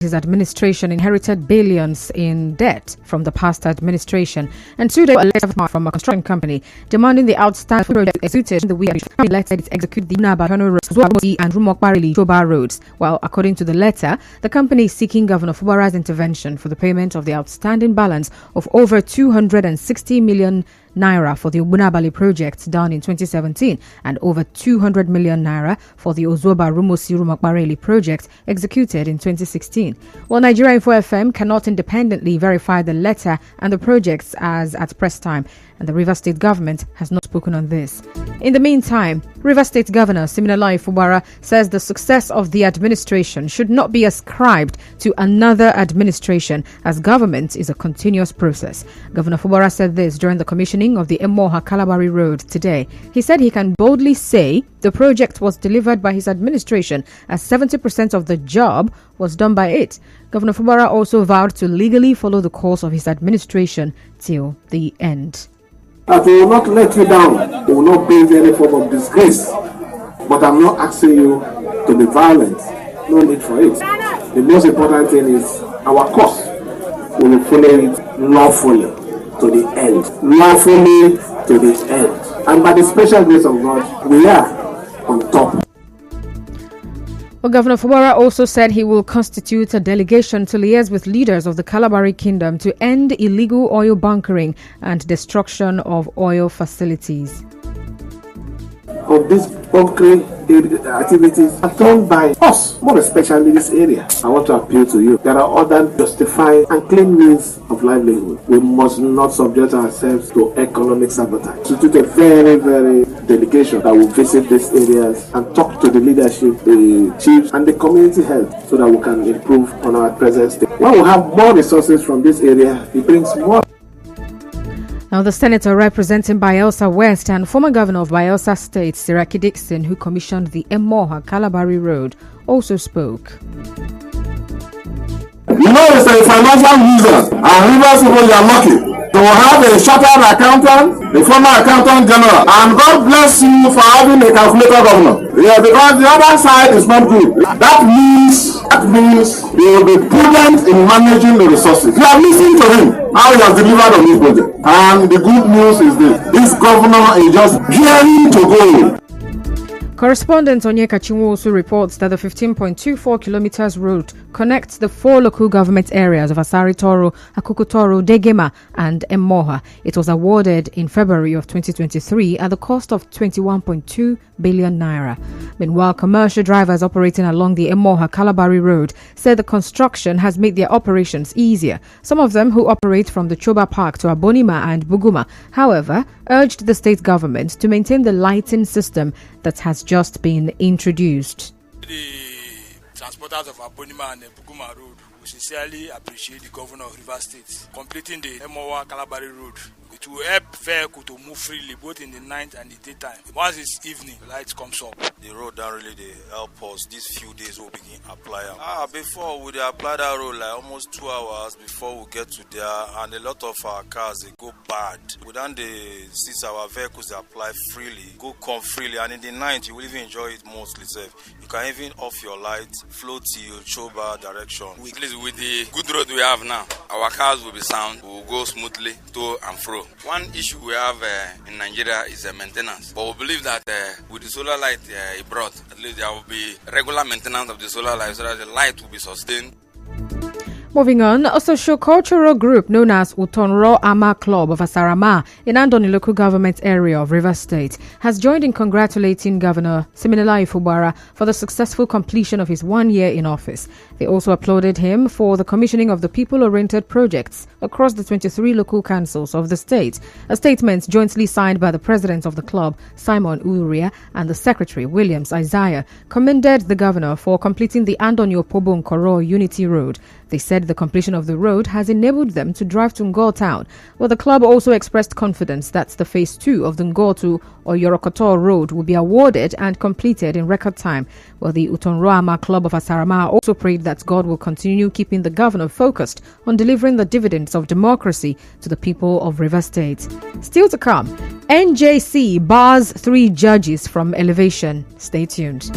his administration inherited billions in debt from the past administration, and 2 days a letter from a construction company demanding the outstanding project executed in the week elected it execute the Unaba Road and Rumokbarili Choba roads. While according to the letter, the company is seeking Governor Fubara's intervention for the payment of the outstanding balance of over 260 million naira for the Ubunabali project done in 2017 and over 200 million naira for the Ozoba Rumosi Rumakbareli project executed in 2016. While Nigeria Info FM cannot independently verify the letter and the projects as at press time, and the Rivers State government has not spoken on this. In the meantime, Rivers State Governor Siminalayi Fubara says the success of the administration should not be ascribed to another administration, as government is a continuous process. Governor Fubara said this during the commissioning of the Emoha Kalabari Road today. He said he can boldly say the project was delivered by his administration, as 70% of the job was done by it. Governor Fubara also vowed to legally follow the course of his administration till the end. That we will not let you down. We will not bring any form of disgrace. But I'm not asking you to be violent. No need for it. The most important thing is our course. We will follow it lawfully to the end. Lawfully to the end. And by the special grace of God, we are on top. Well, Governor Fubara also said he will constitute a delegation to liaise with leaders of the Kalabari Kingdom to end illegal oil bunkering and destruction of oil facilities. Of these bunkering activities are done by us, more especially this area. I want to appeal to you. There are other justified and clean means of livelihood. We must not subject ourselves to economic sabotage. To do a very, very delegation that will visit these areas and talk to the leadership, the chiefs, and the community health so that we can improve on our present state. When we have more resources from this area, it brings more. Now, the senator representing Bayelsa West and former governor of Bayelsa State, Siraki Dixon, who commissioned the Emoha Kalabari Road, also spoke. You know, it's a financial reason, and Rivers people are lucky to have a chartered accountant, the former accountant general, and God bless you for having a calculator governor. Yeah, because the other side is not good. That means you will be prudent in managing the resources. You are listening to him, how he has delivered on this project. And the good news is this governor is just gearing to go. Correspondent Onyeka Chinwo also reports that the 15.24 kilometers route connects the 4 local government areas of Asari Toro, Akuku Toro, Degema, and Emoha. It was awarded in February of 2023 at the cost of 21.2 billion naira. Meanwhile, commercial drivers operating along the Emoha Kalabari Road said the construction has made their operations easier. Some of them who operate from the Choba Park to Abonima and Buguma, however, urged the state government to maintain the lighting system that has just been introduced. The transporters of Abonima and Buguma Road, we sincerely appreciate the governor of Rivers State completing the Emoha Kalabari Road. It will help vehicle to move freely both in the night and the daytime. Once it's evening, the light comes up. The road don't really help us. These few days we'll begin apply. Before we apply that road like almost 2 hours before we get to there, and a lot of our cars they go bad. We don't see our vehicles they apply freely, come freely, and in the night you will even enjoy it mostly safe. You can even off your light, flow to your Choba direction. With the good road we have now, our cars will be sound, we will go smoothly to and fro. One issue we have in Nigeria is maintenance, but we believe that with the solar light it brought, at least there will be regular maintenance of the solar light so that the light will be sustained. Moving on, a socio-cultural group known as Utonro Ama Club of Asarama in Andoni local government area of Rivers State has joined in congratulating Governor Siminalayi Fubara for the successful completion of his 1 year in office. They also applauded him for the commissioning of the people-oriented projects across the 23 local councils of the state. A statement jointly signed by the president of the club, Simon Uria, and the secretary, Williams Isaiah, commended the governor for completing the Andoni Opobo Nkoro Unity Road. They said the completion of the road has enabled them to drive to Ngor town, where the club also expressed confidence that the phase 2 of the Ngor to Oyorokoto road will be awarded and completed in record time. While the Utonroama Club of Asarama also prayed that God will continue keeping the governor focused on delivering the dividends of democracy to the people of Rivers State. Still to come, NJC bars 3 judges from elevation. Stay tuned.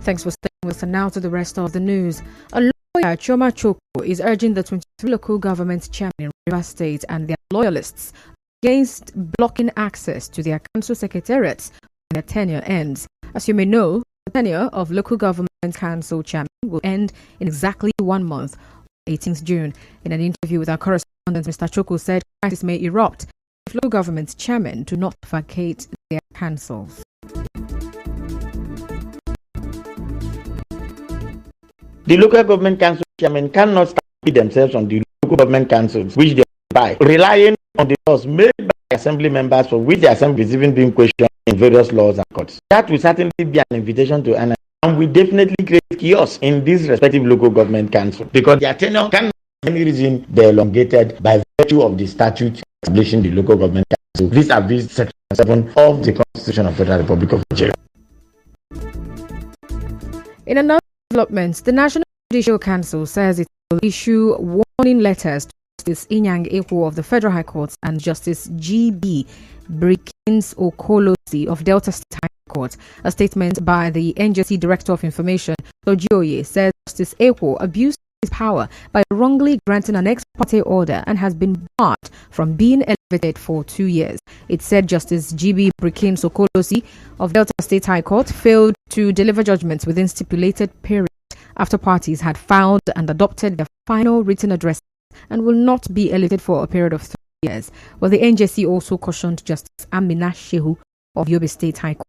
Thanks for staying with us. And now to the rest of the news. A lawyer, Chioma Choko, is urging the 23 local government chairman in Rivers State and their loyalists against blocking access to their council secretariats when their tenure ends. As you may know, the tenure of local government council chairman will end in exactly 1 month, 18th June. In an interview with our correspondent, Mr. Choko said crisis may erupt if local government chairmen do not vacate their councils. The local government council chairmen cannot stand themselves on the local government councils which they occupy, relying on the laws made by assembly members for which the assembly is even being questioned in various laws and courts. That will certainly be an invitation to anarchy, and we definitely create chaos in these respective local government councils because their tenure cannot for any reason be elongated by virtue of the statute establishing the local government council vis-a-vis Section 7 of the Constitution of the Federal Republic of Nigeria. In another development, the National Judicial Council says it will issue warning letters to Justice Inyang Ekwo of the Federal High Court and Justice G.B. Brikins Okolosi of Delta State High Court. A statement by the NJC Director of Information, Sojioye, says Justice Ekwo abused his power by wrongly granting an ex parte order and has been barred from being elevated for 2 years. It said Justice G.B. Brikins Okolosi of Delta State High Court failed to deliver judgments within stipulated period after parties had filed and adopted their final written address and will not be elected for a period of 3 years. Well, the NJC also cautioned Justice Amina Shehu of Yobe State High Court.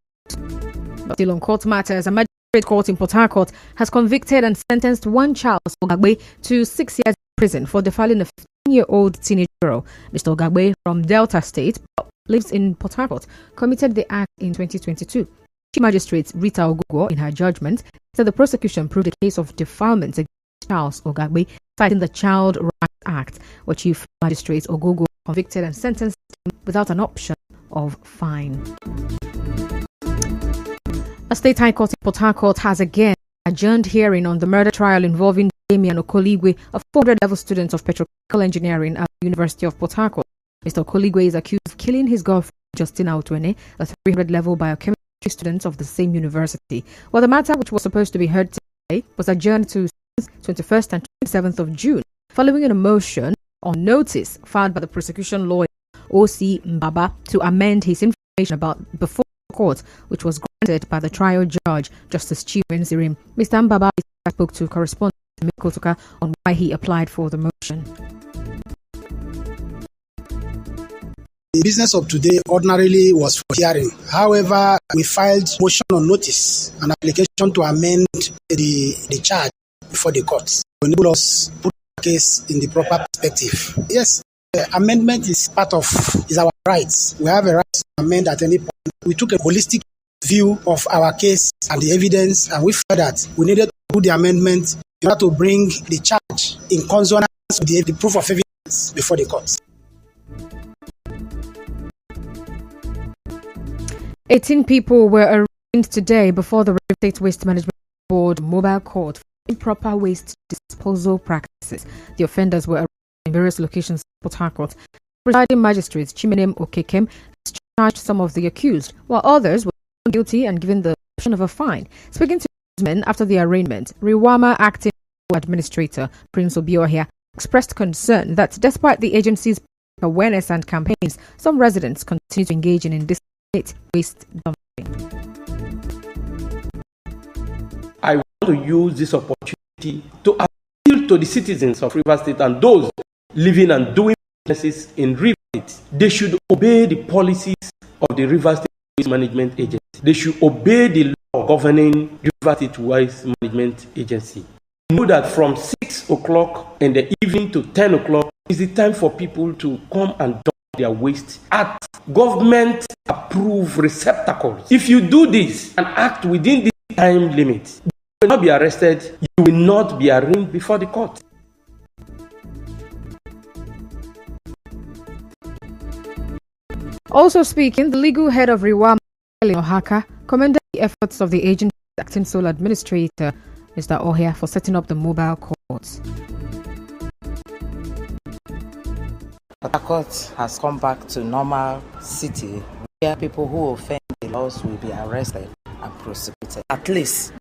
But still on court matters, a magistrate court in Port Harcourt has convicted and sentenced one Charles Ogagbe to 6 years in prison for defiling a 15-year-old teenage girl. Mr. Ogagbe from Delta State, but lives in Port Harcourt, committed the act in 2022. Chief Magistrate Rita Ogogo, in her judgment, said the prosecution proved a case of defilement against Charles Ogagbe, citing the Child Rights Act, where Chief Magistrate Ogogo convicted and sentenced him without an option of fine. A state high court in Port Harcourt has again adjourned hearing on the murder trial involving Damian Okoligwe, a 400-level student of petrochemical engineering at the University of Port Harcourt. Mr. Okoligwe is accused of killing his girlfriend, Justina Otwene, a 300-level biochemistry student of the same university. Well, the matter, which was supposed to be heard today, was adjourned to 21st and 27th of June, following a motion on notice filed by the prosecution lawyer, O.C. Mbaba, to amend his information about before court, which was granted by the trial judge, Justice Chiwenzirim. Mr. Mbaba spoke to correspondent Mikotuka on why he applied for the motion. The business of today ordinarily was for hearing. However, we filed motion on notice, an application to amend the charge before the courts to enable us to put the case in the proper perspective. Yes, amendment is our rights. We have a right to amend at any point. We took a holistic view of our case and the evidence, and we felt that we needed to do the amendment in order to bring the charge in consonance with the proof of evidence before the courts. 18 people were arraigned today before the Rivers State Waste Management Board mobile court for improper waste disposal practices. The offenders were arrested in various locations in Port Harcourt. Presiding magistrate Chiminem Okekem charged some of the accused, while others were found guilty and given the option of a fine. Speaking to men after the arraignment, Riwama acting administrator Prince Obiohia expressed concern that despite the agency's awareness and campaigns, some residents continue to engage in indiscriminate waste dumping. I want to use this opportunity to appeal to the citizens of Rivers State and those living and doing businesses in Rivers State. They should obey the policies of the Rivers State Waste Management Agency. They should obey the law governing Rivers State Waste Management Agency. You know that from 6 o'clock in the evening to 10 o'clock is the time for people to come and dump their waste at government approved receptacles. If you do this and act within this time limit, you will not be arrested, you will not be arraigned before the court. Also speaking, the legal head of Riwama, Ohaka, commended the efforts of the agency's acting sole administrator, Mr. Ohia, for setting up the mobile courts. Port Harcourt has come back to normal city where people who offend the laws will be arrested and prosecuted. At least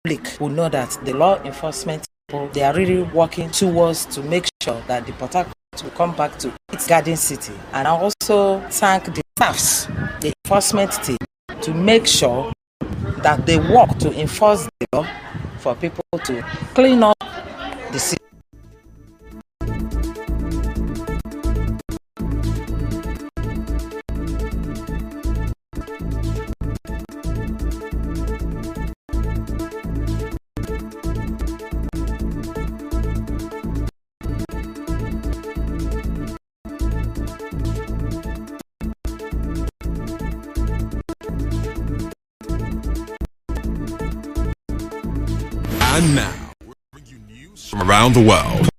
public will know that the law enforcement people, they are really working towards to make sure that the Port Harcourt will come back to its garden city. And I also thank the staffs, the enforcement team, to make sure that they work to enforce the law for people to clean up the city. And now, we bring you news from around the world.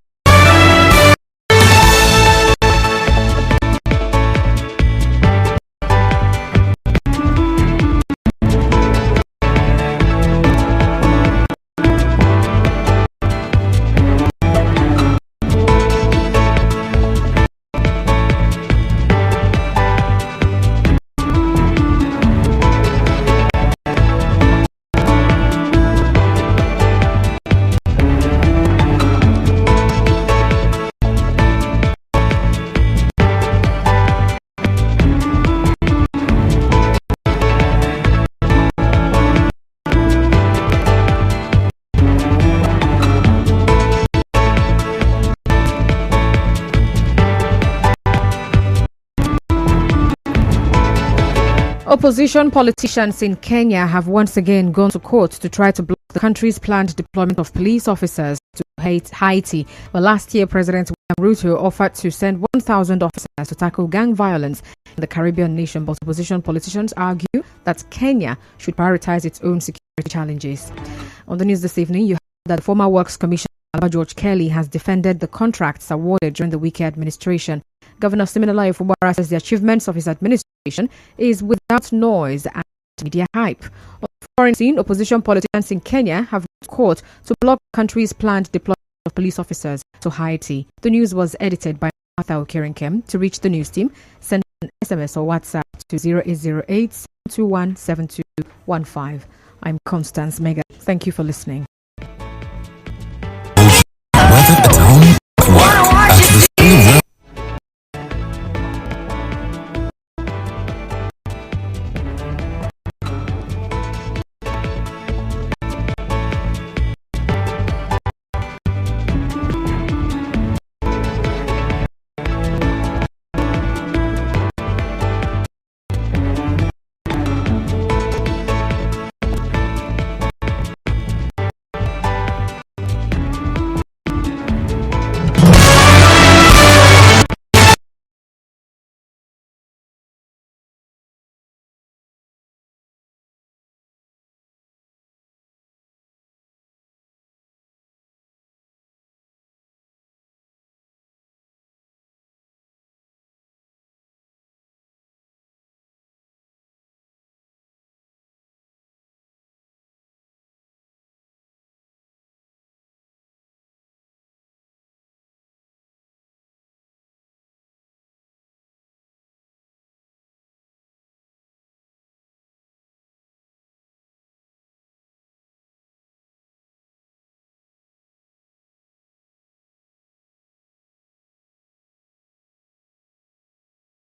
Opposition politicians in Kenya have once again gone to court to try to block the country's planned deployment of police officers to Haiti. Well, last year, President William Ruto offered to send 1,000 officers to tackle gang violence in the Caribbean nation, but opposition politicians argue that Kenya should prioritize its own security challenges. On the news this evening, you heard that the former Works Commissioner George Kelly has defended the contracts awarded during the Wike administration. Governor Siminalayi Fubara says the achievements of his administration is without noise and media hype. On the foreign scene, opposition politicians in Kenya have gone to court to block the country's planned deployment of police officers to Haiti. The news was edited by Martha Okirinkem. To reach the news team, send an SMS or WhatsApp to 0808 721 7215. I'm Constance Mega. Thank you for listening.